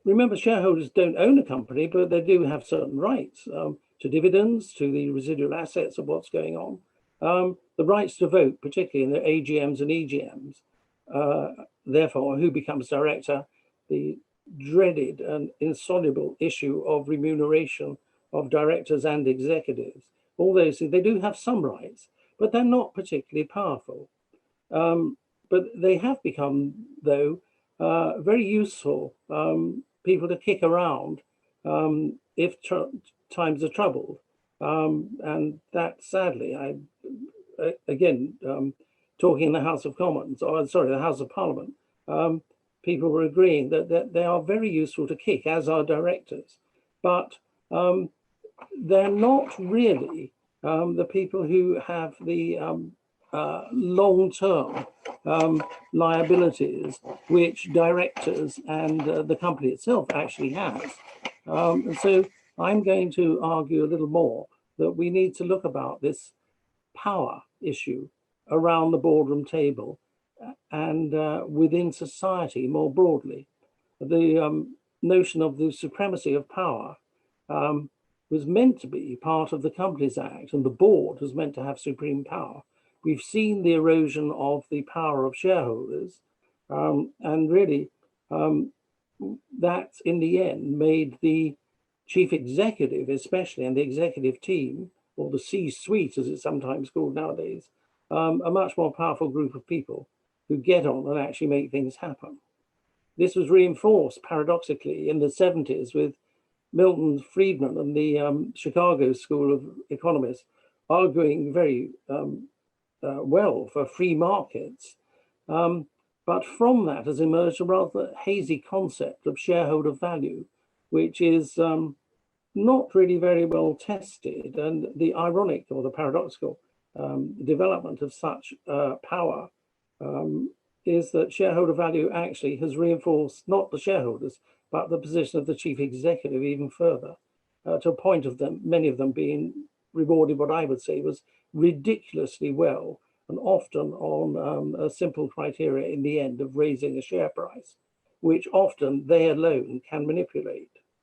remember, shareholders don't own a company, but they do have certain rights to dividends, to the residual assets of what's going on, the rights to vote, particularly in the AGMs and EGMs. Therefore, who becomes director, the dreaded and insoluble issue of remuneration of directors and executives. All those things, they do have some rights, but they're not particularly powerful. But they have become, though, very useful people to kick around if times are troubled. And that, sadly, again, talking in the House of Commons, or sorry, the House of Parliament, people were agreeing that they are very useful to kick, as are directors. But they're not really the people who have the long-term liabilities which directors and the company itself actually has. And so I'm going to argue a little more that we need to look about this power issue around the boardroom table and within society more broadly. The notion of the supremacy of power was meant to be part of the Companies Act, and the board was meant to have supreme power. We've seen the erosion of the power of shareholders, and really that in the end made the chief executive especially, and the executive team, or the C-suite as it's sometimes called nowadays, a much more powerful group of people who get on and actually make things happen. This was reinforced paradoxically in the 70s with Milton Friedman and the Chicago School of Economists arguing very well for free markets. But from that has emerged a rather hazy concept of shareholder value, which is not really very well tested. And the ironic or the paradoxical development of such power is that shareholder value actually has reinforced not the shareholders, but the position of the chief executive even further, to a point of them, many of them being rewarded what I would say was ridiculously well, and often on a simple criteria in the end of raising a share price, which often they alone can manipulate.